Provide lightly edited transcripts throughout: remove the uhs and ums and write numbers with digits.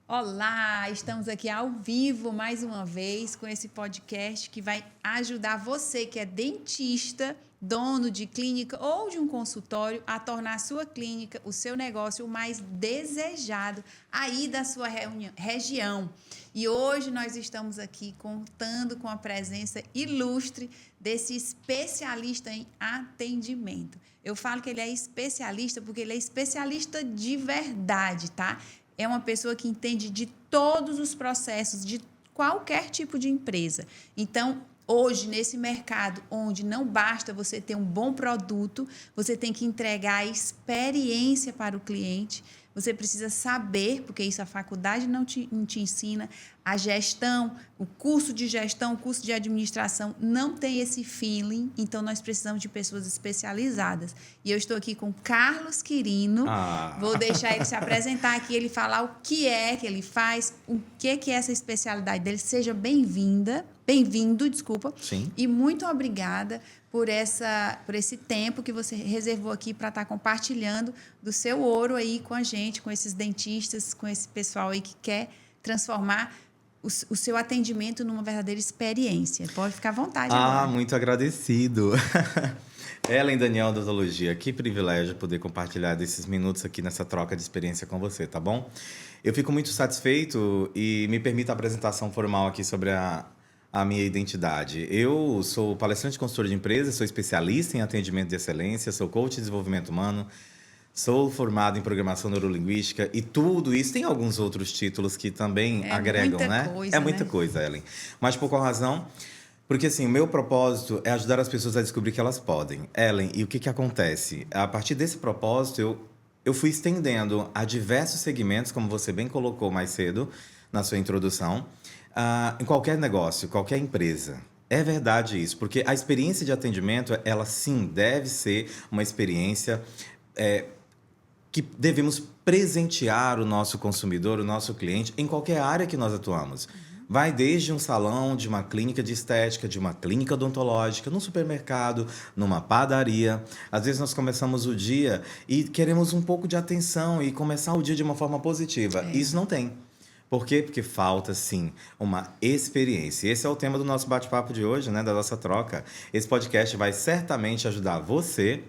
Olá, estamos aqui ao vivo mais uma vez com esse podcast que vai ajudar você que é dentista, dono de clínica ou de um consultório a tornar a sua clínica, o seu negócio o mais desejado aí da sua região. E hoje nós estamos aqui contando com a presença ilustre desse especialista em atendimento. Eu falo que ele é especialista porque ele é especialista de verdade, tá? É uma pessoa que entende de todos os processos de qualquer tipo de empresa. Então, hoje, nesse mercado onde não basta você ter um bom produto, você tem que entregar a experiência para o cliente. Você precisa saber, porque isso a faculdade não te ensina, a gestão, o curso de gestão, o curso de administração não tem esse feeling, então nós precisamos de pessoas especializadas. E eu estou aqui com Carlos Quirino, vou deixar ele se apresentar aqui, ele falar o que é que ele faz, o que é essa especialidade dele. Seja bem-vindo, desculpa. Sim. E muito obrigada por esse tempo que você reservou aqui para estar compartilhando do seu ouro aí com a gente, com esses dentistas, com esse pessoal aí que quer transformar o seu atendimento numa verdadeira experiência. Pode ficar à vontade agora. Muito agradecido. Ellen Daniel da Odontologia, que privilégio poder compartilhar desses minutos aqui nessa troca de experiência com você, tá bom? Eu fico muito satisfeito e me permita a apresentação formal aqui sobre a minha identidade. Eu sou palestrante e consultor de empresas, sou especialista em atendimento de excelência, sou coach de desenvolvimento humano, sou formado em programação neurolinguística e tudo isso. Tem alguns outros títulos que também agregam, né? É muita coisa, Ellen. Mas por qual razão? Porque, assim, o meu propósito é ajudar as pessoas a descobrir que elas podem. Ellen, e o que acontece? A partir desse propósito, eu fui estendendo a diversos segmentos, como você bem colocou mais cedo na sua introdução, em qualquer negócio, qualquer empresa. É verdade isso, porque a experiência de atendimento, ela sim deve ser uma experiência que devemos presentear o nosso consumidor, o nosso cliente, em qualquer área que nós atuamos. Vai desde um salão, de uma clínica de estética, de uma clínica odontológica, num supermercado, numa padaria. Às vezes nós começamos o dia e queremos um pouco de atenção e começar o dia de uma forma positiva. Isso não tem. Por quê? Porque falta, sim, uma experiência. Esse é o tema do nosso bate-papo de hoje, né? Da nossa troca. Esse podcast vai certamente ajudar você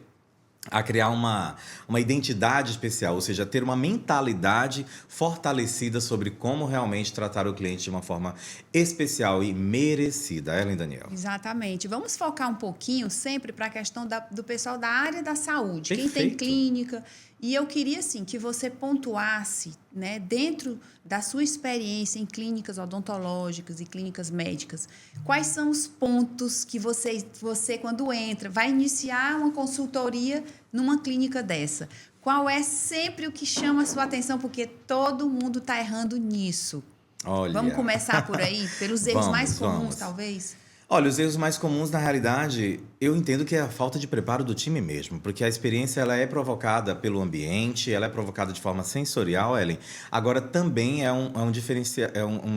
a criar uma identidade especial, ou seja, ter uma mentalidade fortalecida sobre como realmente tratar o cliente de uma forma especial e merecida. Ellen Daniel. Exatamente. Vamos focar um pouquinho sempre para a questão do pessoal da área da saúde. Perfeito. Quem tem clínica. E eu queria, assim, que você pontuasse, né, dentro da sua experiência em clínicas odontológicas e clínicas médicas, quais são os pontos que você quando entra, vai iniciar uma consultoria numa clínica dessa. Qual é sempre o que chama a sua atenção? Porque todo mundo está errando nisso. Olha. Vamos começar por aí? Pelos erros mais comuns, talvez? Olha, os erros mais comuns, na realidade, eu entendo que é a falta de preparo do time mesmo, porque a experiência ela é provocada pelo ambiente, ela é provocada de forma sensorial, Ellen. Agora, também é um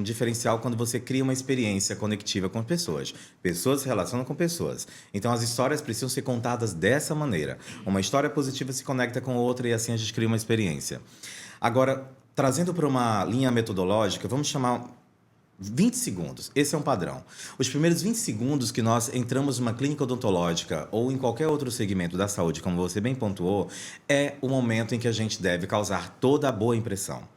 diferencial quando você cria uma experiência conectiva com pessoas. Pessoas se relacionam com pessoas. Então, as histórias precisam ser contadas dessa maneira. Uma história positiva se conecta com outra e assim a gente cria uma experiência. Agora, trazendo para uma linha metodológica, vamos chamar 20 segundos, esse é um padrão. Os primeiros 20 segundos que nós entramos numa clínica odontológica ou em qualquer outro segmento da saúde, como você bem pontuou, é o momento em que a gente deve causar toda a boa impressão.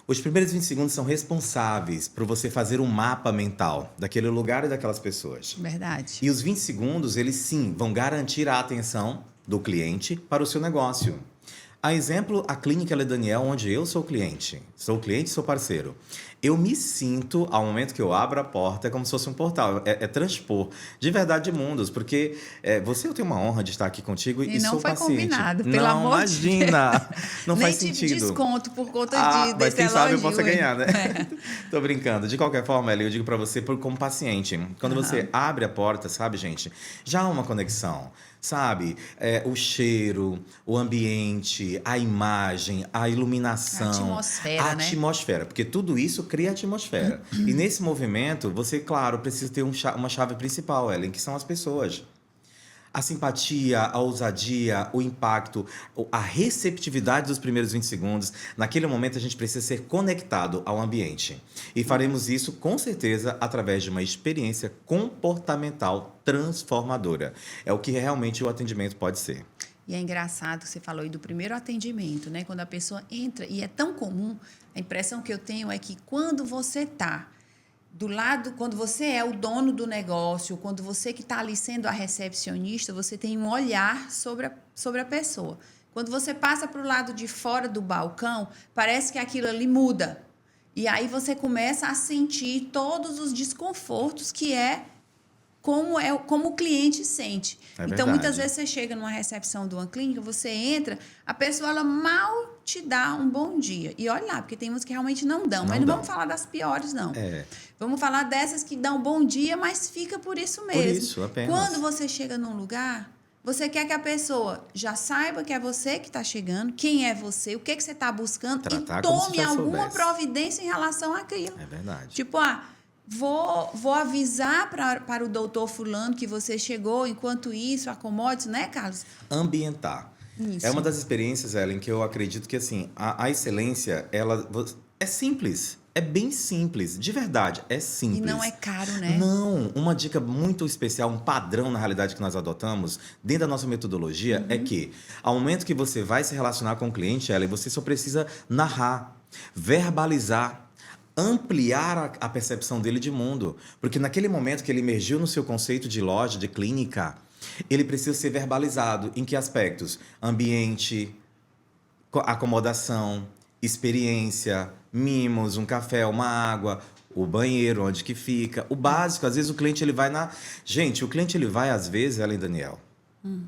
Os primeiros 20 segundos são responsáveis por você fazer um mapa mental daquele lugar e daquelas pessoas. Verdade. E os 20 segundos, eles sim, vão garantir a atenção do cliente para o seu negócio. A exemplo, a Clínica Ellen Daniel, onde eu sou cliente e sou parceiro. Eu me sinto, ao momento que eu abro a porta, como se fosse um portal. É transpor de verdade de mundos, porque eu tenho uma honra de estar aqui contigo e sou paciente. Não foi combinado, pelo amor de Deus. Imagina! Não faz Nem sentido. Nem desconto por conta mas desse quem sabe eu possa elogio, ganhar, né? Tô brincando. De qualquer forma, Ellen, eu digo pra você como paciente. Quando você abre a porta, sabe, gente? Já há uma conexão. Sabe? O cheiro, o ambiente, a imagem, a iluminação. A atmosfera, porque tudo isso cria atmosfera. E nesse movimento, você, claro, precisa ter uma chave principal, Ellen, que são as pessoas. A simpatia, a ousadia, o impacto, a receptividade dos primeiros 20 segundos. Naquele momento, a gente precisa ser conectado ao ambiente. E faremos isso, com certeza, através de uma experiência comportamental transformadora. É o que realmente o atendimento pode ser. E é engraçado que você falou aí do primeiro atendimento, né? Quando a pessoa entra, e é tão comum, a impressão que eu tenho é que quando você está do lado, quando você é o dono do negócio, quando você que está ali sendo a recepcionista, você tem um olhar sobre a pessoa. Quando você passa para o lado de fora do balcão, parece que aquilo ali muda. E aí você começa a sentir todos os desconfortos que como o cliente sente. Então, muitas vezes você chega numa recepção de uma clínica, você entra, a pessoa ela mal te dá um bom dia. E olha lá, porque tem umas que realmente não dão. Mas não vamos falar das piores, não. Vamos falar dessas que dão bom dia, mas fica por isso mesmo. Por isso, apenas. Quando você chega num lugar, você quer que a pessoa já saiba que é você que está chegando, quem é você, o que você está buscando, tratar e tome alguma soubesse. Providência em relação àquilo. É verdade. Tipo, vou avisar para o doutor fulano que você chegou, enquanto isso, acomode-se, né, Carlos? Ambientar. Isso. É uma das experiências, Ellen, que eu acredito que assim, a excelência, ela é simples. É bem simples, de verdade, é simples. E não é caro, né? Não, uma dica muito especial, um padrão na realidade que nós adotamos dentro da nossa metodologia é que ao momento que você vai se relacionar com o cliente, Ellen, você só precisa narrar, verbalizar, ampliar a percepção dele de mundo. Porque naquele momento que ele emergiu no seu conceito de loja, de clínica, ele precisa ser verbalizado. Em que aspectos? Ambiente, acomodação, experiência, mimos, um café, uma água, o banheiro, onde que fica. O básico, às vezes o cliente ele vai na... Gente, o cliente ele vai às vezes, Ellen Daniel,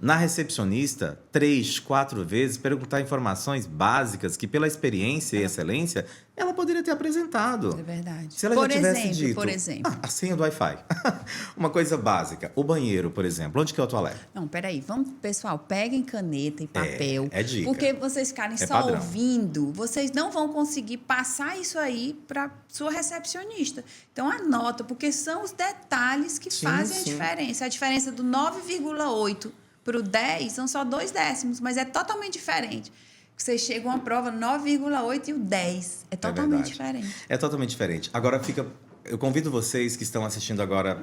na recepcionista, 3, 4 vezes, perguntar informações básicas que, pela experiência e excelência, ela poderia ter apresentado. É verdade. Se ela já tivesse dito, por exemplo. a senha do Wi-Fi. Uma coisa básica. O banheiro, por exemplo. Onde que é o toalete? Não, peraí. Vamos, pessoal, peguem caneta e papel. É dica. Porque vocês ficarem só padrão. ouvindo, vocês não vão conseguir passar isso aí para sua recepcionista. Então, anota, porque são os detalhes que fazem a diferença. A diferença do 9,8 para o 10 são só 2 décimos, mas é totalmente diferente. Você chega a uma prova 9,8 e o 10. É totalmente diferente. É totalmente diferente. Agora eu convido vocês que estão assistindo agora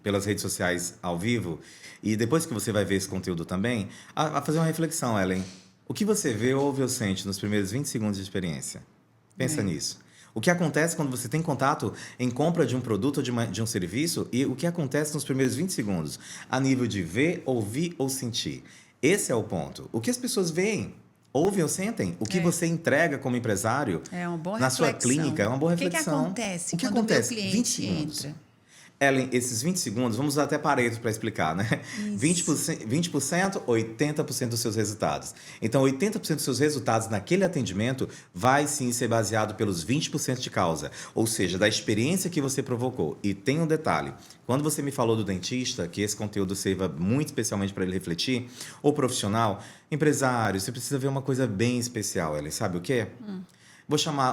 pelas redes sociais ao vivo, e depois que você vai ver esse conteúdo também, a fazer uma reflexão, Ellen. O que você vê, ouve ou sente nos primeiros 20 segundos de experiência? Pensa nisso. O que acontece quando você tem contato em compra de um produto ou de um serviço, e o que acontece nos primeiros 20 segundos, a nível de ver, ouvir ou sentir. Esse é o ponto. O que as pessoas veem, ouvem ou sentem, o que você entrega como empresário na sua clínica, é uma boa reflexão. O que acontece o que quando acontece? o meu cliente 20 segundos. entra? Ellen, esses 20 segundos, vamos usar até Pareto para explicar, né? 20%, 80% dos seus resultados. Então, 80% dos seus resultados naquele atendimento vai sim ser baseado pelos 20% de causa, ou seja, da experiência que você provocou. E tem um detalhe, quando você me falou do dentista, que esse conteúdo sirva muito especialmente para ele refletir, ou profissional, empresário, você precisa ver uma coisa bem especial, Ellen, sabe o quê? Vou chamar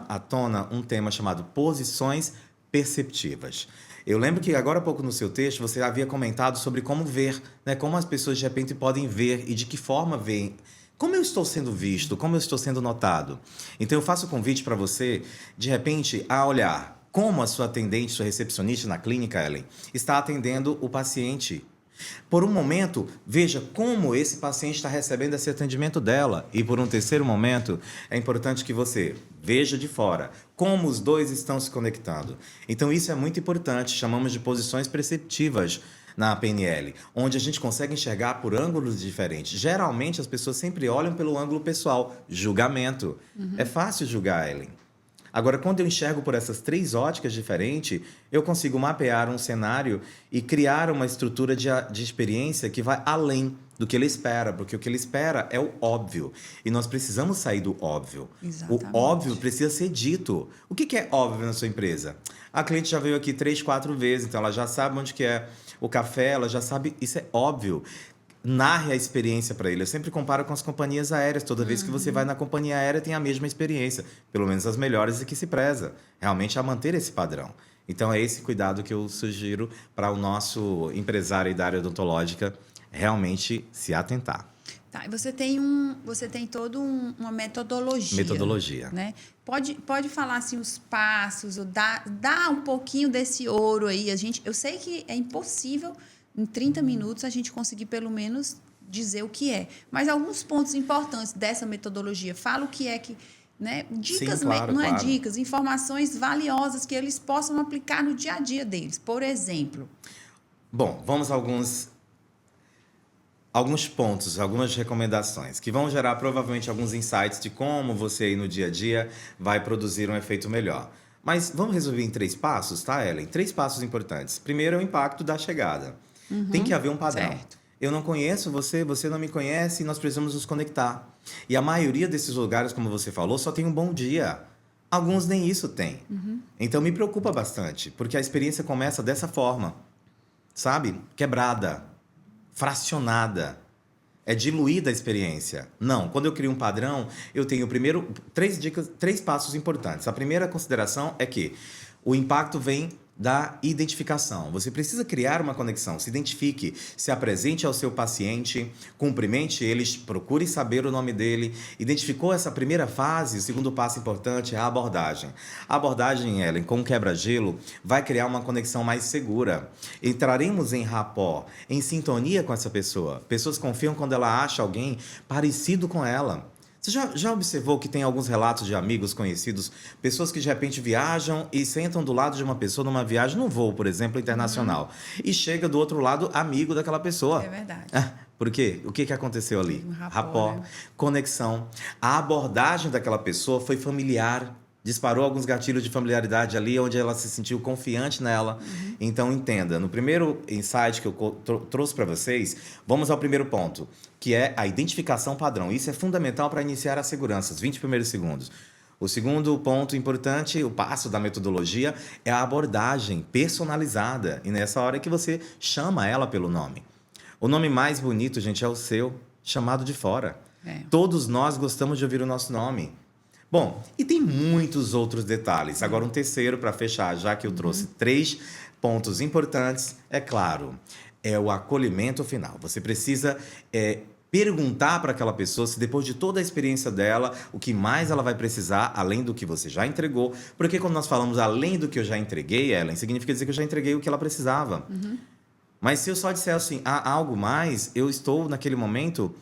à tona um tema chamado posições perceptivas. Eu lembro que agora há pouco no seu texto você havia comentado sobre como ver, né, como as pessoas de repente podem ver e de que forma veem. Como eu estou sendo visto, como eu estou sendo notado. Então eu faço o convite para você, de repente, a olhar como a sua atendente, sua recepcionista na clínica, Ellen, está atendendo o paciente. Por um momento, veja como esse paciente está recebendo esse atendimento dela. E por um terceiro momento, é importante que você veja de fora como os dois estão se conectando. Então, isso é muito importante, chamamos de posições perceptivas na PNL, onde a gente consegue enxergar por ângulos diferentes. Geralmente, as pessoas sempre olham pelo ângulo pessoal, julgamento. É fácil julgar, Ellen. Agora, quando eu enxergo por essas 3 óticas diferentes, eu consigo mapear um cenário e criar uma estrutura de experiência que vai além do que ele espera, porque o que ele espera é o óbvio. E nós precisamos sair do óbvio. Exatamente. O óbvio precisa ser dito. O que é óbvio na sua empresa? A cliente já veio aqui 3, 4 vezes, então ela já sabe onde que é o café, ela já sabe, isso é óbvio. Narre a experiência para ele. Eu sempre comparo com as companhias aéreas. Toda vez que você vai na companhia aérea, tem a mesma experiência. Pelo menos as melhores e que se preza. Realmente a manter esse padrão. Então, é esse cuidado que eu sugiro para o nosso empresário da área odontológica realmente se atentar. Tá, e você tem toda uma metodologia. Metodologia. Né? Pode falar assim os passos, ou dá um pouquinho desse ouro aí. Eu sei que é impossível em 30 minutos a gente conseguir pelo menos dizer o que é. Mas alguns pontos importantes dessa metodologia. Fala o que é que... Né? Dicas, Sim, claro, não é claro. dicas, informações valiosas que eles possam aplicar no dia a dia deles. Por exemplo... Bom, vamos a alguns pontos, algumas recomendações que vão gerar provavelmente alguns insights de como você aí no dia a dia vai produzir um efeito melhor. Mas vamos resolver em 3 passos, tá, Ellen? 3 passos importantes. Primeiro é o impacto da chegada. Tem que haver um padrão. Certo. Eu não conheço você, você não me conhece e nós precisamos nos conectar. E a maioria desses lugares, como você falou, só tem um bom dia. Alguns nem isso tem. Então me preocupa bastante, porque a experiência começa dessa forma, sabe? Quebrada, fracionada. É diluída a experiência. Não, quando eu crio um padrão, eu tenho primeiro 3 passos importantes. A primeira consideração é que o impacto vem da identificação. Você precisa criar uma conexão. Se identifique, se apresente ao seu paciente, cumprimente eles, procure saber o nome dele. Identificou essa primeira fase, o segundo passo importante é a abordagem. A abordagem, Ellen, com quebra-gelo, vai criar uma conexão mais segura. Entraremos em rapport, em sintonia com essa pessoa. Pessoas confiam quando ela acha alguém parecido com ela. Você já observou que tem alguns relatos de amigos conhecidos, pessoas que de repente viajam e sentam do lado de uma pessoa numa viagem, num voo, por exemplo, internacional, e chega do outro lado amigo daquela pessoa. É verdade. Por quê? O que aconteceu ali? Um rapport, Rapport, né? conexão. A abordagem daquela pessoa foi familiar. Disparou alguns gatilhos de familiaridade ali, onde ela se sentiu confiante nela. Então, entenda, no primeiro insight que eu trouxe para vocês, vamos ao primeiro ponto, que é a identificação padrão. Isso é fundamental para iniciar a segurança, os 20 primeiros segundos. O segundo ponto importante, o passo da metodologia, é a abordagem personalizada. E nessa hora é que você chama ela pelo nome. O nome mais bonito, gente, é o seu, chamado de fora. É. Todos nós gostamos de ouvir o nosso nome. Bom, e tem muitos outros detalhes. Agora, um terceiro para fechar, já que eu trouxe 3 pontos importantes, é claro, é o acolhimento final. Você precisa perguntar para aquela pessoa se depois de toda a experiência dela, o que mais ela vai precisar, além do que você já entregou. Porque quando nós falamos além do que eu já entreguei, Ellen, significa dizer que eu já entreguei o que ela precisava. Mas se eu só disser assim, há algo mais, eu estou naquele momento...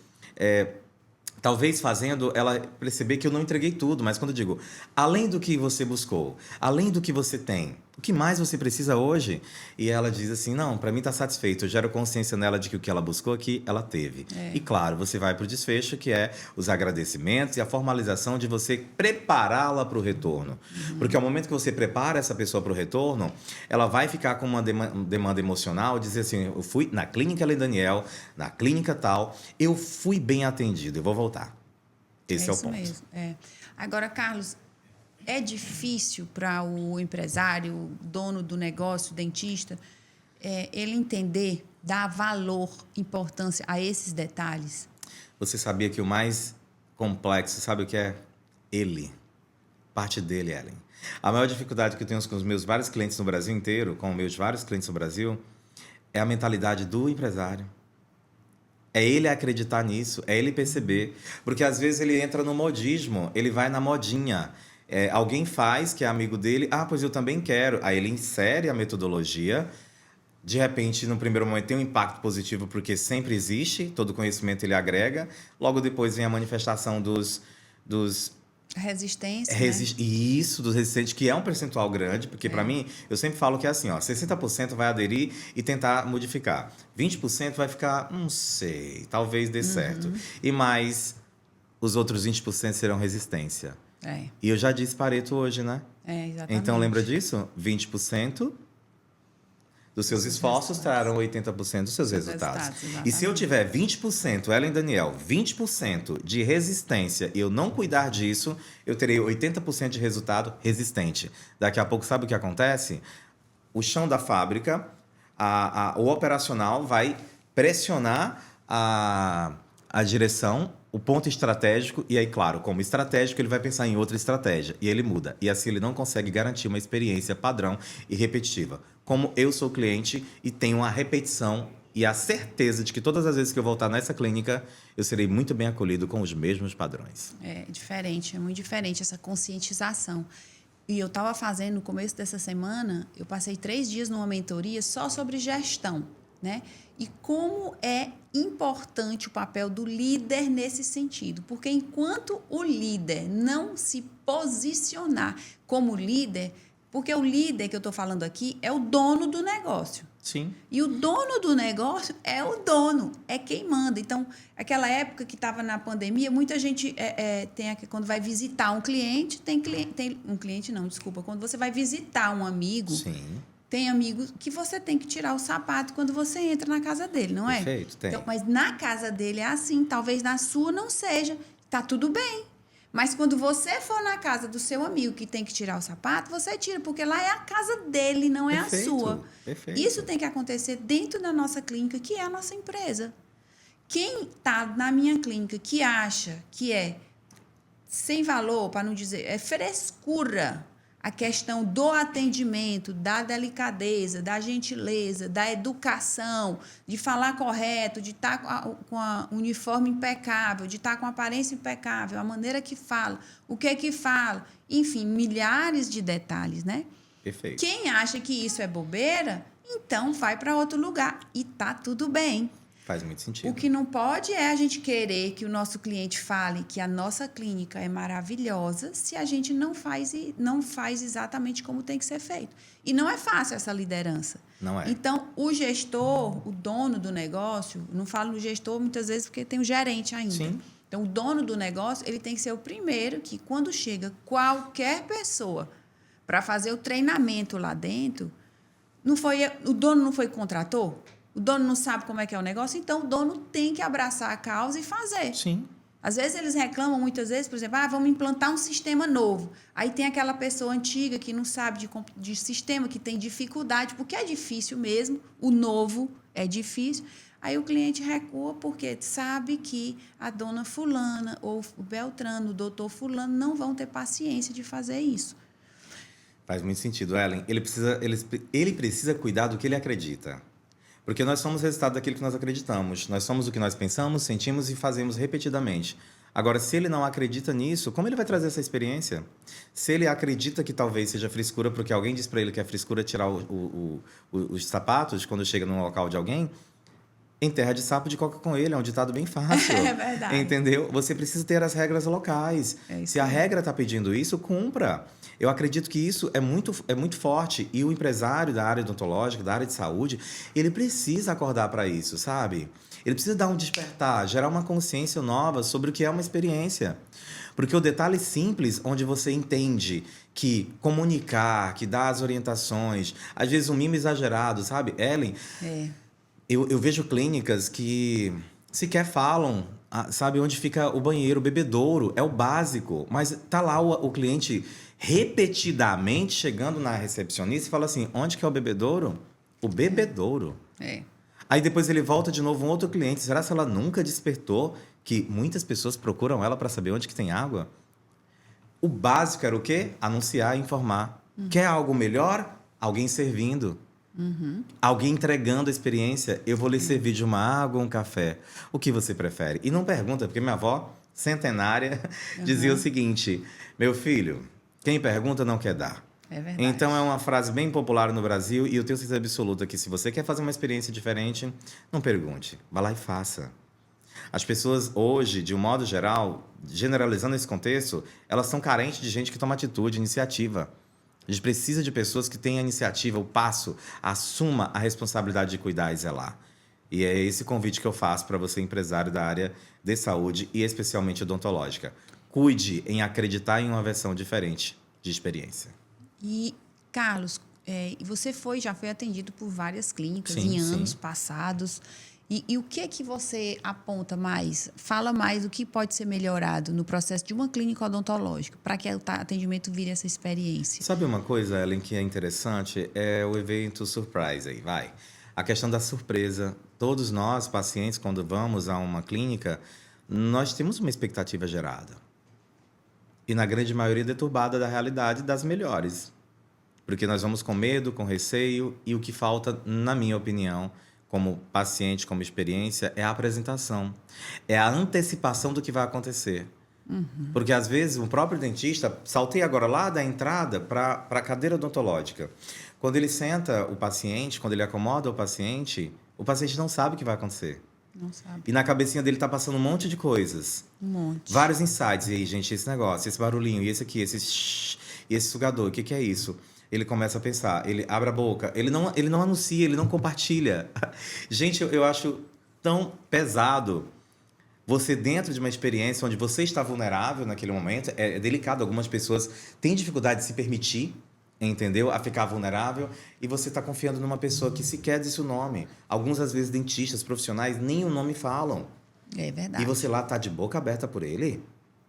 talvez fazendo ela perceber que eu não entreguei tudo, mas quando eu digo, além do que você buscou, além do que você tem, o que mais você precisa hoje? E ela diz assim, não, para mim está satisfeito, eu gero consciência nela de que o que ela buscou aqui, ela teve. E claro, você vai para o desfecho, que é os agradecimentos e a formalização de você prepará-la para o retorno. Porque ao momento que você prepara essa pessoa para o retorno, ela vai ficar com uma demanda emocional, dizer assim, eu fui na clínica Ellen Daniel, na clínica tal, eu fui bem atendido, eu vou voltar. Esse é o isso ponto. mesmo. Agora, Carlos, é difícil para o empresário, o dono do negócio, o dentista, ele entender, dar valor, importância a esses detalhes? Você sabia que o mais complexo, sabe o que é? Ele. Parte dele, Ellen. A maior dificuldade que eu tenho com os meus vários clientes no Brasil inteiro, com os meus vários clientes no Brasil, é a mentalidade do empresário. É ele acreditar nisso, é ele perceber. Porque às vezes ele entra no modismo, ele vai na modinha. Alguém faz, que é amigo dele, pois eu também quero. Aí ele insere a metodologia, de repente, no primeiro momento tem um impacto positivo, porque sempre existe, todo conhecimento ele agrega. Logo depois vem a manifestação dos Resistência, Isso, dos resistentes, que é um percentual grande, porque para mim, eu sempre falo que é assim, 60% vai aderir e tentar modificar. 20% vai ficar, não sei, talvez dê certo. E mais, os outros 20% serão resistência. E eu já disse Pareto hoje, né? Exatamente. Então, lembra disso? 20% dos seus esforços trarão 80% dos seus resultados. E se eu tiver 20%, Ellen Daniel, 20% de resistência e eu não cuidar disso, eu terei 80% de resultado resistente. Daqui a pouco, sabe o que acontece? O chão da fábrica, o operacional vai pressionar a direção, o ponto estratégico, e aí, claro, como estratégico, ele vai pensar em outra estratégia, e ele muda. E assim ele não consegue garantir uma experiência padrão e repetitiva. Como eu sou cliente e tenho uma repetição E a certeza de que todas as vezes que eu voltar nessa clínica, eu serei muito bem acolhido com os mesmos padrões. É diferente, é muito diferente essa conscientização. E eu estava fazendo, no começo dessa semana, eu passei 3 dias numa mentoria só sobre gestão, né? E como é importante o papel do líder nesse sentido. Porque enquanto o líder não se posicionar como líder, porque o líder que eu estou falando aqui é o dono do negócio. Sim. E o dono do negócio é o dono, é quem manda. Então, aquela época que estava na pandemia, muita gente quando vai visitar um cliente, um cliente não, desculpa, quando você vai visitar um amigo, Sim. tem amigos que você tem que tirar o sapato quando você entra na casa dele, não é? Perfeito, tem. Então, mas na casa dele é assim, talvez na sua não seja, tá tudo bem. Mas quando você for na casa do seu amigo que tem que tirar o sapato, você tira, porque lá é a casa dele, não é Perfeito, a sua. perfeito. Isso tem que acontecer dentro da nossa clínica, que é a nossa empresa. Quem está na minha clínica que acha que é sem valor, para não dizer, é frescura, a questão do atendimento, da delicadeza, da gentileza, da educação, de falar correto, de estar com a uniforme impecável, de estar com a aparência impecável, a maneira que fala, o que é que fala, enfim, milhares de detalhes, né? Perfeito. Quem acha que isso é bobeira, então vai para outro lugar e tá tudo bem. Faz muito sentido. O que não pode é a gente querer que o nosso cliente fale que a nossa clínica é maravilhosa se a gente não faz exatamente como tem que ser feito. E não é fácil essa liderança. Não é. Então, o gestor, o dono do negócio, não falo no gestor muitas vezes porque tem o gerente ainda. Sim. Então, o dono do negócio, ele tem que ser o primeiro que, quando chega qualquer pessoa para fazer o treinamento lá dentro, o dono não foi que contratou? O dono não sabe como é que é o negócio, então o dono tem que abraçar a causa e fazer. Sim. Às vezes eles reclamam, muitas vezes, por exemplo, vamos implantar um sistema novo. Aí tem aquela pessoa antiga que não sabe de sistema, que tem dificuldade, porque é difícil mesmo, o novo é difícil. Aí o cliente recua porque sabe que a dona fulana ou o Beltrano, o doutor fulano, não vão ter paciência de fazer isso. Faz muito sentido, Ellen. Ele precisa cuidar do que ele acredita. Porque nós somos resultado daquilo que nós acreditamos. Nós somos o que nós pensamos, sentimos e fazemos repetidamente. Agora, se ele não acredita nisso, como ele vai trazer essa experiência? Se ele acredita que talvez seja frescura, porque alguém diz para ele que é frescura tirar os sapatos quando chega no local de alguém, em terra de sapo de coca com ele, é um ditado bem fácil. É verdade. Entendeu? Você precisa ter as regras locais. Se a regra está pedindo isso, cumpra. Eu acredito que isso é muito forte. E o empresário da área odontológica, da área de saúde, ele precisa acordar para isso, sabe? Ele precisa dar um despertar, gerar uma consciência nova sobre o que é uma experiência. Porque o detalhe simples, onde você entende que comunicar, que dar as orientações, às vezes um mimo exagerado, sabe? Ellen... Eu vejo clínicas que sequer falam, sabe, onde fica o banheiro, o bebedouro, é o básico. Mas tá lá o cliente repetidamente chegando na recepcionista e fala assim, onde que é o bebedouro? O bebedouro. Aí depois ele volta de novo um outro cliente. Será que ela nunca despertou que muitas pessoas procuram ela para saber onde que tem água? O básico era o quê? Anunciar e informar. Quer algo melhor? Alguém servindo. Alguém entregando a experiência. Eu vou lhe servir de uma água ou um café. O que você prefere? E não pergunta, porque minha avó, centenária, dizia o seguinte, meu filho, quem pergunta não quer dar. É verdade. Então é uma frase bem popular no Brasil e eu tenho certeza absoluta que se você quer fazer uma experiência diferente, não pergunte, vá lá e faça. As pessoas hoje, de um modo geral, generalizando esse contexto, elas são carentes de gente que toma atitude, iniciativa. A gente precisa de pessoas que tenham a iniciativa, o passo, assuma a responsabilidade de cuidar e zelar. E é esse convite que eu faço para você, empresário da área de saúde e especialmente odontológica. Cuide em acreditar em uma versão diferente de experiência. E, Carlos, você já foi atendido por várias clínicas Sim, em anos sim. passados. E o que é que você aponta mais? Fala mais do que pode ser melhorado no processo de uma clínica odontológica para que o atendimento vire essa experiência? Sabe uma coisa, Ellen, que é interessante? É o evento surprise aí, vai. A questão da surpresa. Todos nós, pacientes, quando vamos a uma clínica, nós temos uma expectativa gerada. E na grande maioria deturbada da realidade das melhores. Porque nós vamos com medo, com receio, e o que falta, na minha opinião, como paciente, como experiência, é a apresentação. É a antecipação do que vai acontecer. Porque, às vezes, o próprio dentista... Saltei agora lá da entrada para a cadeira odontológica. Quando ele senta o paciente, quando ele acomoda o paciente não sabe o que vai acontecer. Não sabe. E na cabecinha dele tá passando um monte de coisas. Um monte. Vários insights. E aí, gente, esse negócio, esse barulhinho, e esse aqui, esse shhh, e esse sugador, o que é isso? Ele começa a pensar, ele abre a boca, ele não anuncia, ele não compartilha. Gente, eu acho tão pesado você dentro de uma experiência onde você está vulnerável naquele momento. É delicado, algumas pessoas têm dificuldade de se permitir, entendeu? A ficar vulnerável. E você está confiando numa pessoa que sequer disse o nome. Alguns, às vezes, dentistas profissionais nem o nome falam. É verdade. E você lá tá de boca aberta por ele?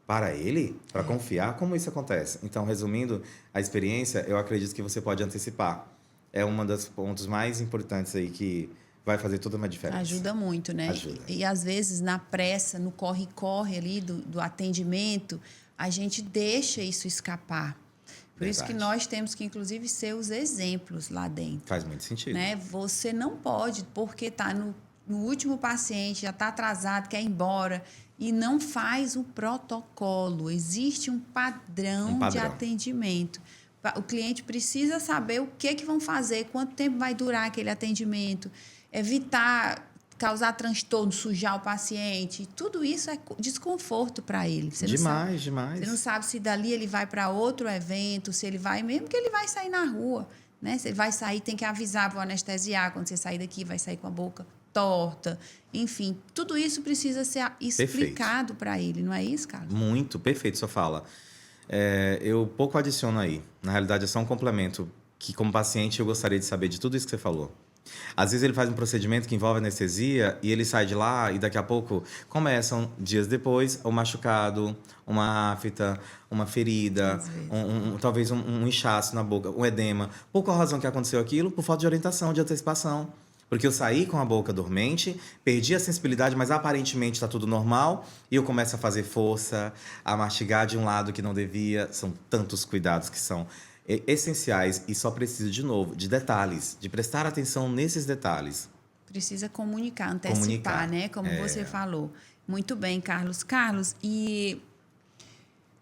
Para ele? Para confiar? Como isso acontece? Então, resumindo a experiência, eu acredito que você pode antecipar. É um dos pontos mais importantes aí que vai fazer toda uma diferença. Ajuda muito, né? Ajuda. E às vezes, na pressa, no corre-corre ali do atendimento, a gente deixa isso escapar. Por isso que nós temos que, inclusive, ser os exemplos lá dentro. Faz muito sentido. Né? Você não pode, porque está no último paciente, já está atrasado, quer ir embora, e não faz o protocolo. Existe um padrão de atendimento. O cliente precisa saber o que vão fazer, quanto tempo vai durar aquele atendimento, evitar causar transtorno, sujar o paciente. Tudo isso é desconforto para ele. Você demais. Você não sabe se dali ele vai para outro evento, se ele vai mesmo que ele vai sair na rua. Né? Se ele vai sair, tem que avisar, vou anestesiar. Quando você sair daqui, vai sair com a boca torta. Enfim, tudo isso precisa ser explicado para ele. Não é isso, Carlos? Muito, perfeito sua fala. Eu pouco adiciono aí. Na realidade, é só um complemento que, como paciente, eu gostaria de saber de tudo isso que você falou. Às vezes ele faz um procedimento que envolve anestesia e ele sai de lá e daqui a pouco começam, dias depois, o machucado, uma afta, uma ferida, talvez um inchaço na boca, um edema. Por qual razão que aconteceu aquilo? Por falta de orientação, de antecipação. Porque eu saí com a boca dormente, perdi a sensibilidade, mas aparentemente está tudo normal, e eu começo a fazer força, a mastigar de um lado que não devia. São tantos cuidados que são essenciais e só preciso, de novo, de detalhes, de prestar atenção nesses detalhes. Precisa comunicar, antecipar, né? Como você falou. Muito bem, Carlos. Carlos, e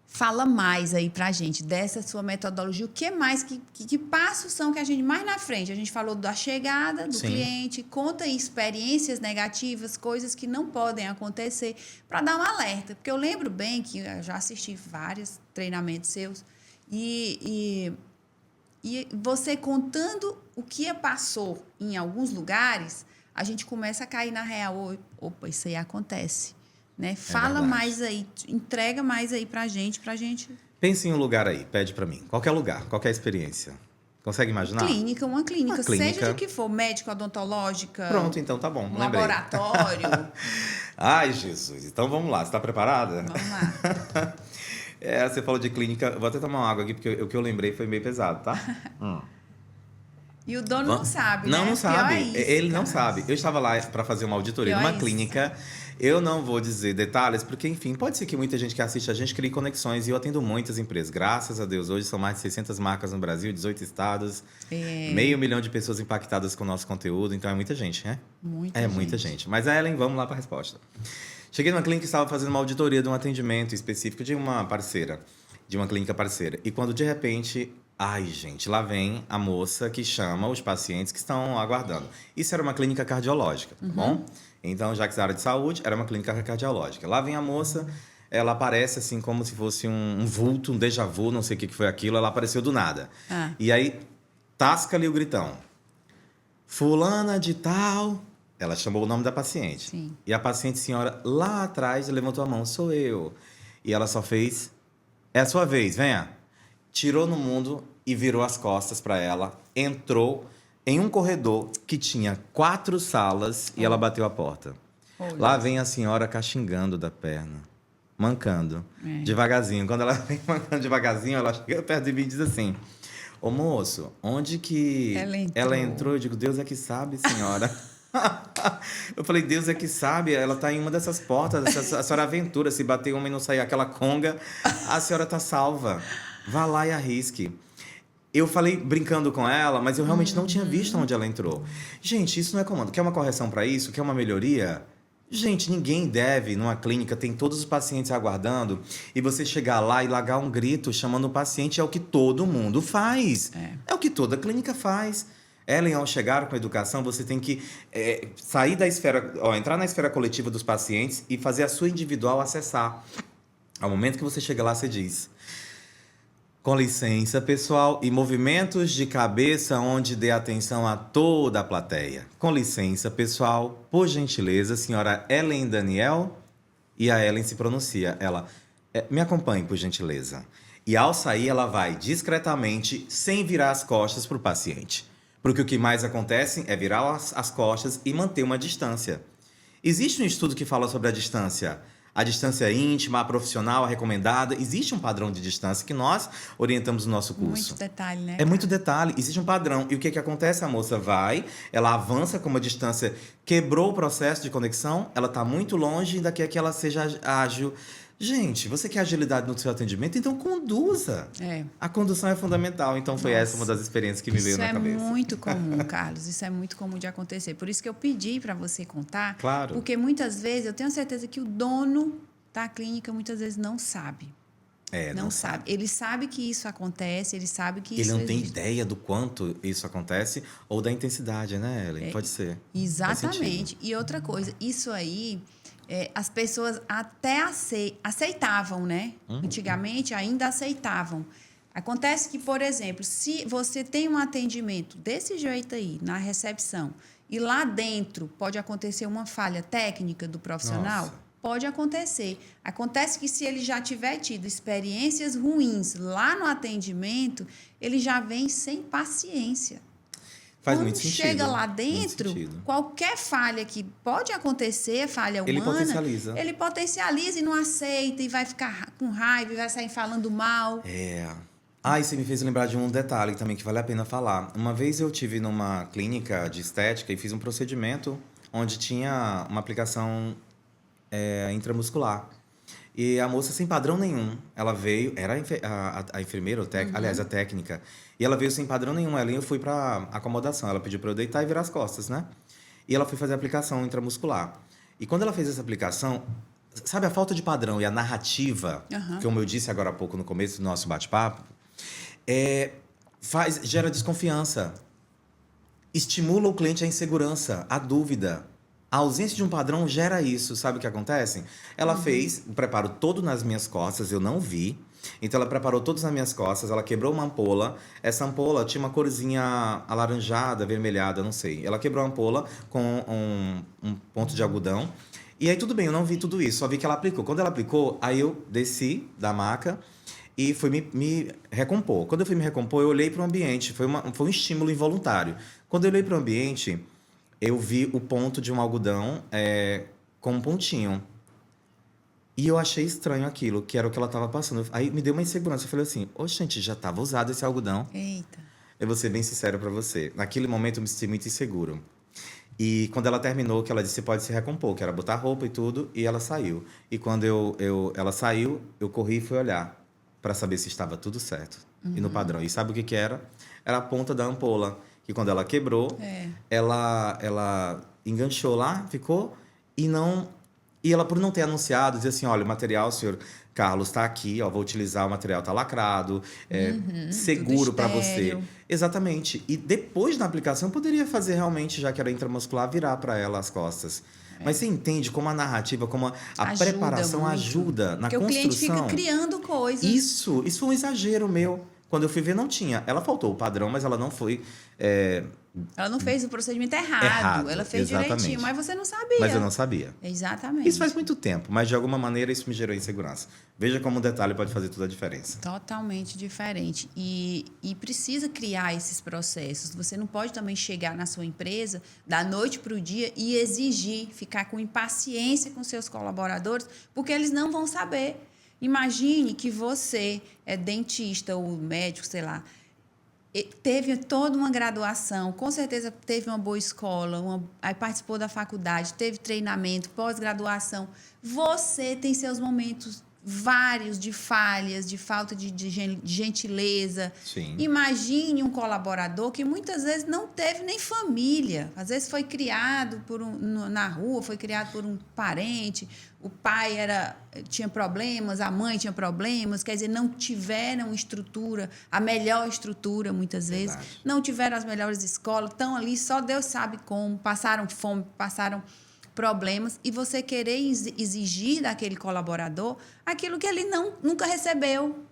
fala mais aí pra gente dessa sua metodologia. O que mais, que passos são que a gente, mais na frente, a gente falou da chegada do cliente, conta aí experiências negativas, coisas que não podem acontecer, para dar um alerta. Porque eu lembro bem que eu já assisti vários treinamentos seus, e você contando o que passou em alguns lugares, a gente começa a cair na real. Opa, isso aí acontece. Né? Fala mais aí, entrega mais aí pra gente. Pense em um lugar aí, pede pra mim. Qualquer lugar, qualquer experiência. Consegue imaginar? Uma clínica, seja de que for, médico, odontológica. Pronto, então tá bom, lembrei. Laboratório. Ai, Jesus. Então vamos lá, você tá preparada? Vamos lá. Você falou de clínica. Vou até tomar uma água aqui, porque o que eu lembrei foi meio pesado, tá? E o dono não sabe, não, né? Não sabe. É isso, ele não sabe. Eu estava lá para fazer uma auditoria numa clínica. Eu não vou dizer detalhes, porque, enfim, pode ser que muita gente que assiste a gente crie conexões. E eu atendo muitas empresas. Graças a Deus, hoje são mais de 600 marcas no Brasil, 18 estados. 500 mil de pessoas impactadas com o nosso conteúdo. Então, é muita gente, né? Muita gente. Mas, Ellen, vamos lá para a resposta. Cheguei numa clínica que estava fazendo uma auditoria de um atendimento específico de uma parceira, de uma clínica parceira. E quando, de repente... Ai, gente, lá vem a moça que chama os pacientes que estão aguardando. Isso era uma clínica cardiológica, tá bom? Então, já que é área de saúde, era uma clínica cardiológica. Lá vem a moça, ela aparece assim como se fosse um vulto, um déjà vu, não sei o que foi aquilo. Ela apareceu do nada. E aí, tasca-lhe o gritão. Fulana de tal... Ela chamou o nome da paciente. Sim. E a paciente, senhora, lá atrás, levantou a mão. Sou eu. E ela só fez... É a sua vez, venha. Tirou no mundo e virou as costas para ela. Entrou em um corredor que tinha 4 salas e ela bateu a porta. Lá vem a senhora caxingando da perna. Mancando. Devagarzinho. Quando ela vem mancando devagarzinho, ela chega perto de mim e diz assim... Ô, moço, onde que ela entrou? Eu digo, Deus é que sabe, senhora. Eu falei, Deus é que sabe, ela tá em uma dessas portas, a senhora aventura, se bater uma e não sair aquela conga, a senhora tá salva. Vá lá e arrisque. Eu falei brincando com ela, mas eu realmente não tinha visto onde ela entrou. Gente, isso não é comando. Quer uma correção para isso? Quer uma melhoria? Gente, ninguém deve, numa clínica, tem todos os pacientes aguardando, e você chegar lá e largar um grito chamando o paciente, é o que todo mundo faz. É o que toda clínica faz. Ellen, ao chegar com a educação, você tem que sair da esfera, entrar na esfera coletiva dos pacientes e fazer a sua individual acessar. Ao momento que você chega lá, você diz: com licença, pessoal, e movimentos de cabeça onde dê atenção a toda a plateia. Com licença, pessoal, por gentileza, senhora Ellen Daniel. E a Ellen se pronuncia. Ela, me acompanhe, por gentileza. E ao sair, ela vai discretamente, sem virar as costas para o paciente. Porque o que mais acontece é virar as costas e manter uma distância. Existe um estudo que fala sobre a distância. A distância íntima, a profissional, a recomendada. Existe um padrão de distância que nós orientamos no nosso curso. Muito detalhe, né? É muito detalhe. Existe um padrão. E o que acontece? A moça vai, ela avança com uma distância, quebrou o processo de conexão, ela está muito longe, ainda quer que ela seja ágil. Gente, você quer agilidade no seu atendimento? Então conduza. A condução é fundamental. Então foi essa uma das experiências que me veio na cabeça. Isso é muito comum, Carlos. Isso é muito comum de acontecer. Por isso que eu pedi para você contar. Claro. Porque muitas vezes, eu tenho certeza que o dono da clínica muitas vezes não sabe. Não sabe. Ele sabe que isso acontece, ele sabe que isso Ele não tem existe. ideia do quanto isso acontece ou da intensidade, né, Ellen? Pode ser. Exatamente. E outra coisa, isso aí, as pessoas até aceitavam, né? Antigamente ainda aceitavam. Acontece que, por exemplo, se você tem um atendimento desse jeito aí, na recepção, e lá dentro pode acontecer uma falha técnica do profissional, Nossa. pode acontecer. Acontece que se ele já tiver tido experiências ruins lá no atendimento, ele já vem sem paciência. Faz Quando muito sentido. chega lá dentro, qualquer falha que pode acontecer, falha humana, ele potencializa e não aceita e vai ficar com raiva e vai sair falando mal. E você me fez lembrar de um detalhe também que vale a pena falar. Uma vez eu tive numa clínica de estética e fiz um procedimento onde tinha uma aplicação intramuscular. E a moça, sem padrão nenhum, ela veio, era a enfermeira, aliás, a técnica, e ela veio sem padrão nenhum. Eu fui para acomodação, ela pediu para eu deitar e virar as costas, né? E ela foi fazer a aplicação intramuscular. E quando ela fez essa aplicação, sabe a falta de padrão e a narrativa, como eu disse agora há pouco no começo do nosso bate-papo, gera desconfiança, estimula o cliente à insegurança, à dúvida. A ausência de um padrão gera isso. Sabe o que acontece? Ela fez o preparo todo nas minhas costas, eu não vi. Então, ela preparou todas nas minhas costas, ela quebrou uma ampola. Essa ampola tinha uma corzinha alaranjada, avermelhada, não sei. Ela quebrou a ampola com um ponto de algodão. E aí, tudo bem, eu não vi tudo isso, só vi que ela aplicou. Quando ela aplicou, aí eu desci da maca e fui me recompor. Quando eu fui me recompor, eu olhei para o ambiente. Foi um estímulo involuntário. Quando eu olhei para o ambiente, eu vi o ponto de um algodão com um pontinho. E eu achei estranho aquilo, que era o que ela estava passando. Aí me deu uma insegurança. Eu falei assim, gente, já estava usado esse algodão. Eita. Eu vou ser bem sincero para você. Naquele momento eu me senti muito inseguro. E quando ela terminou, que ela disse, pode se recompor, que era botar roupa e tudo, e ela saiu. E quando ela saiu, eu corri e fui olhar para saber se estava tudo certo. E no padrão. E sabe o que era? Era a ponta da ampola. Que quando ela quebrou, ela enganchou lá, ficou, e ela, por não ter anunciado, dizia assim, olha, o material, senhor Carlos, está aqui, vou utilizar, o material está lacrado, seguro para você. Exatamente. E depois da aplicação, poderia fazer realmente, já que era intramuscular, virar para ela as costas. Mas você entende como a narrativa, como a preparação muito. ajuda na Porque construção. O cliente fica criando coisas. Isso foi um exagero meu. Quando eu fui ver, não tinha. Ela faltou o padrão, mas ela não foi... Ela não fez o procedimento errado. Ela fez direitinho, mas você não sabia. Mas eu não sabia. Exatamente. Isso faz muito tempo, mas de alguma maneira isso me gerou insegurança. Veja como um detalhe pode fazer toda a diferença. Totalmente diferente. E precisa criar esses processos. Você não pode também chegar na sua empresa da noite para o dia e exigir, ficar com impaciência com seus colaboradores, porque eles não vão saber. Imagine que você é dentista ou médico, sei lá, teve toda uma graduação, com certeza teve uma boa escola, aí participou da faculdade, teve treinamento, pós-graduação. Você tem seus momentos, vários de falhas, de falta de gentileza. Sim. Imagine um colaborador que muitas vezes não teve nem família. Às vezes foi criado na rua, foi criado por um parente, o pai tinha problemas, a mãe tinha problemas, quer dizer, não tiveram estrutura, a melhor estrutura muitas vezes, Verdade. não tiveram as melhores escolas, estão ali, só Deus sabe como, passaram fome, passaram problemas, e você querer exigir daquele colaborador aquilo que ele nunca recebeu.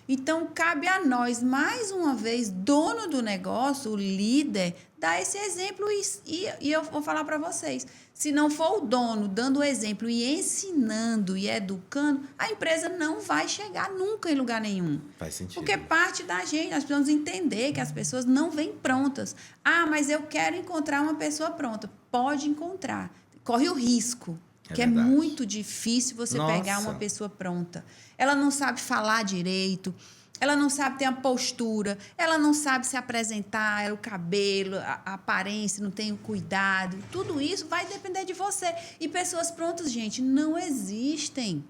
Então, cabe a nós, mais uma vez, dono do negócio, o líder, dar esse exemplo. E eu vou falar para vocês, se não for o dono dando o exemplo e ensinando e educando, a empresa não vai chegar nunca em lugar nenhum. Faz sentido. Porque parte da gente, nós precisamos entender que as pessoas não vêm prontas. Ah, mas eu quero encontrar uma pessoa pronta. Pode encontrar. Corre o risco. Que é muito difícil você pegar uma pessoa pronta. Ela não sabe falar direito, ela não sabe ter a postura, ela não sabe se apresentar, o cabelo, a aparência, não tem o cuidado. Tudo isso vai depender de você. E pessoas prontas, gente, não existem.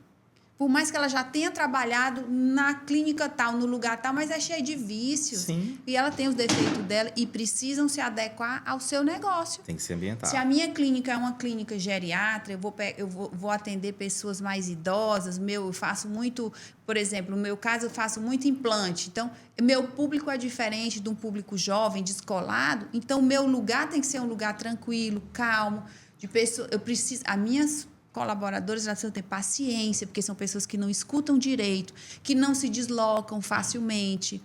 Por mais que ela já tenha trabalhado na clínica tal, no lugar tal, mas é cheio de vícios. Sim. E ela tem os defeitos dela e precisam se adequar ao seu negócio. Tem que se ambientar. Se a minha clínica é uma clínica geriátrica, eu vou atender pessoas mais idosas. Eu faço muito, por exemplo, no meu caso, eu faço muito implante. Então, meu público é diferente de um público jovem, descolado. Então, o meu lugar tem que ser um lugar tranquilo, calmo, de pessoa. As minhas colaboradores, elas precisam ter paciência, porque são pessoas que não escutam direito, que não se deslocam facilmente.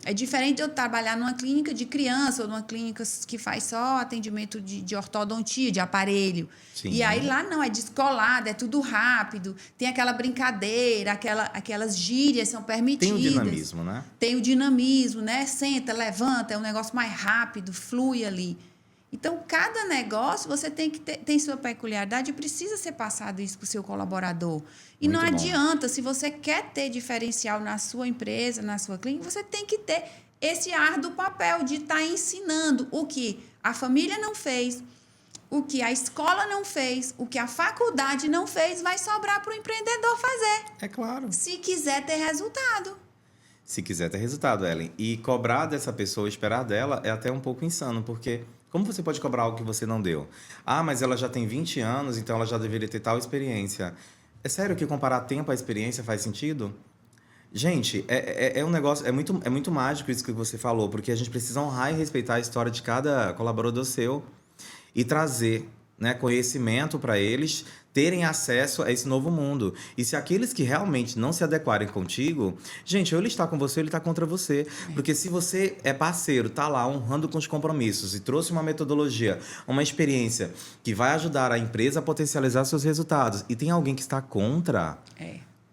É diferente de eu trabalhar numa clínica de criança ou numa clínica que faz só atendimento de ortodontia, de aparelho. Sim. E aí lá não, é descolado, é tudo rápido, tem aquela brincadeira, aquelas gírias são permitidas. Tem o dinamismo, né? Tem o dinamismo, né? Senta, levanta, é um negócio mais rápido, flui ali. Então, cada negócio você tem sua peculiaridade e precisa ser passado isso para o seu colaborador. E Muito não bom. adianta, se você quer ter diferencial na sua empresa, na sua clínica, você tem que ter esse árduo papel de estar ensinando o que a família não fez, o que a escola não fez, o que a faculdade não fez, vai sobrar para o empreendedor fazer. É claro. Se quiser ter resultado. Se quiser ter resultado, Ellen. E cobrar dessa pessoa, esperar dela, é até um pouco insano, porque como você pode cobrar algo que você não deu? Ah, mas ela já tem 20 anos, então ela já deveria ter tal experiência. É sério que comparar tempo à experiência faz sentido? Gente, é um negócio, é muito mágico isso que você falou, porque a gente precisa honrar e respeitar a história de cada colaborador seu e trazer, né, conhecimento para eles terem acesso a esse novo mundo. E se aqueles que realmente não se adequarem contigo, gente, ou ele está com você ou ele está contra você. Porque se você é parceiro, tá lá honrando com os compromissos e trouxe uma metodologia, uma experiência que vai ajudar a empresa a potencializar seus resultados, e tem alguém que está contra...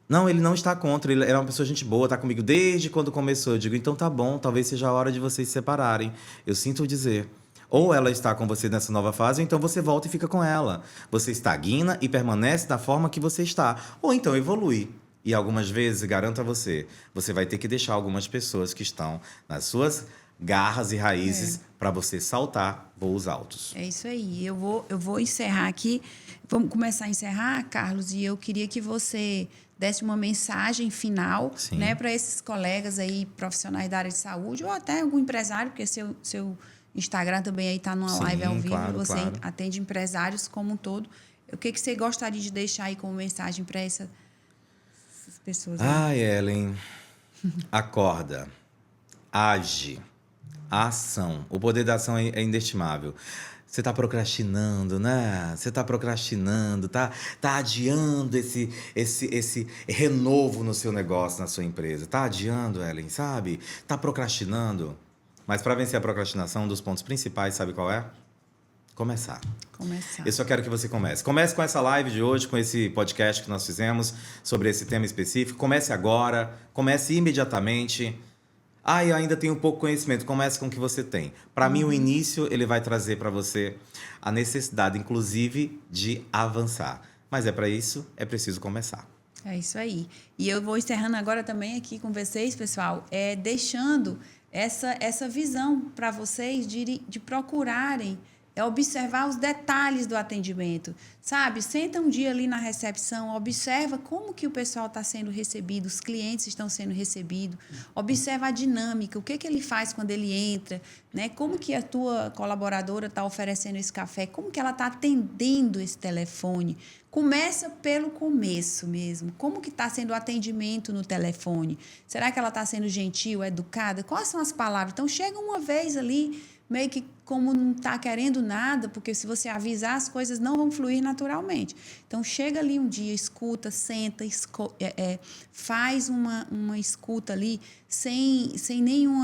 Não, ele não está contra, ele é uma pessoa gente boa, tá comigo desde quando começou. Eu digo, então tá bom, talvez seja a hora de vocês se separarem. Eu sinto dizer. Ou ela está com você nessa nova fase, ou então você volta e fica com ela. Você estagna e permanece da forma que você está. Ou então evolui. E algumas vezes, garanto a você, você vai ter que deixar algumas pessoas que estão nas suas garras e raízes para você saltar voos altos. É isso aí. Eu vou encerrar aqui. Vamos começar a encerrar, Carlos, e eu queria que você desse uma mensagem final, né, para esses colegas aí, profissionais da área de saúde, ou até algum empresário, porque seu Instagram também aí está numa live ao vivo, claro, você claro. atende empresários como um todo. O que você gostaria de deixar aí como mensagem para essas pessoas aí? Ai, Ellen, acorda, age, a ação. O poder da ação é inestimável. Você está procrastinando, né? Você está procrastinando, tá adiando esse renovo no seu negócio, na sua empresa. Tá adiando, Ellen, sabe? Tá procrastinando. Mas para vencer a procrastinação, um dos pontos principais, sabe qual é? Começar. Eu só quero que você comece. Comece com essa live de hoje, com esse podcast que nós fizemos sobre esse tema específico. Comece agora, comece imediatamente. Ah, eu ainda tenho pouco conhecimento. Comece com o que você tem. Para mim, o início, ele vai trazer para você a necessidade, inclusive, de avançar. Mas para isso, é preciso começar. É isso aí. E eu vou encerrando agora também aqui com vocês, pessoal, deixando essa visão para vocês de procurarem é observar os detalhes do atendimento, sabe? Senta um dia ali na recepção, observa como que o pessoal está sendo recebido, os clientes estão sendo recebidos, observa a dinâmica, o que que ele faz quando ele entra, né? Como que a tua colaboradora está oferecendo esse café, como que ela está atendendo esse telefone. Começa pelo começo mesmo. Como que está sendo o atendimento no telefone? Será que ela está sendo gentil, educada? Quais são as palavras? Então, chega uma vez ali, meio que como não está querendo nada, porque se você avisar, as coisas não vão fluir naturalmente. Então, chega ali um dia, escuta, senta, faz uma escuta ali, sem nenhum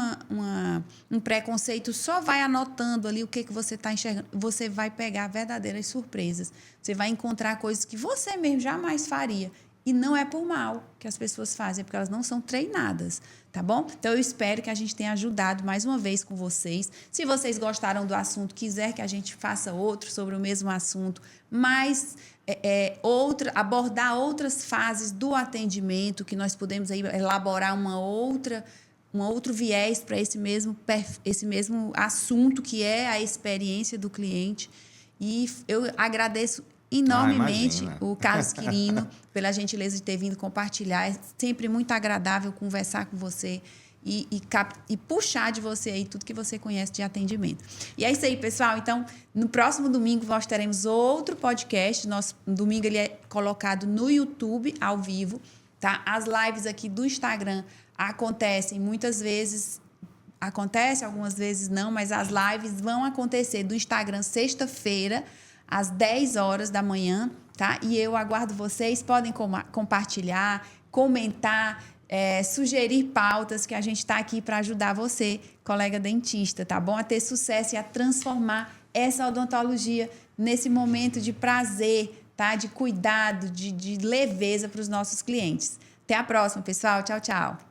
um preconceito, só vai anotando ali o que você está enxergando. Você vai pegar verdadeiras surpresas. Você vai encontrar coisas que você mesmo jamais faria. E não é por mal que as pessoas fazem, é porque elas não são treinadas, tá bom? Então, eu espero que a gente tenha ajudado mais uma vez com vocês. Se vocês gostaram do assunto, quiser que a gente faça outro sobre o mesmo assunto, mas abordar outras fases do atendimento, que nós podemos aí elaborar um outro viés para esse mesmo assunto, que é a experiência do cliente. E eu agradeço enormemente o Carlos Quirino pela gentileza de ter vindo compartilhar. É sempre muito agradável conversar com você e puxar de você aí tudo que você conhece de atendimento. E é isso aí, pessoal. Então, no próximo domingo nós teremos outro podcast. Nosso domingo ele é colocado no YouTube ao vivo, tá? As lives aqui do Instagram acontecem muitas vezes. Acontece, algumas vezes não, mas as lives vão acontecer do Instagram sexta-feira, às 10 horas da manhã, tá? E eu aguardo vocês, podem compartilhar, comentar, sugerir pautas, que a gente está aqui para ajudar você, colega dentista, tá bom? A ter sucesso e a transformar essa odontologia nesse momento de prazer, tá? De cuidado, de leveza para os nossos clientes. Até a próxima, pessoal. Tchau, tchau.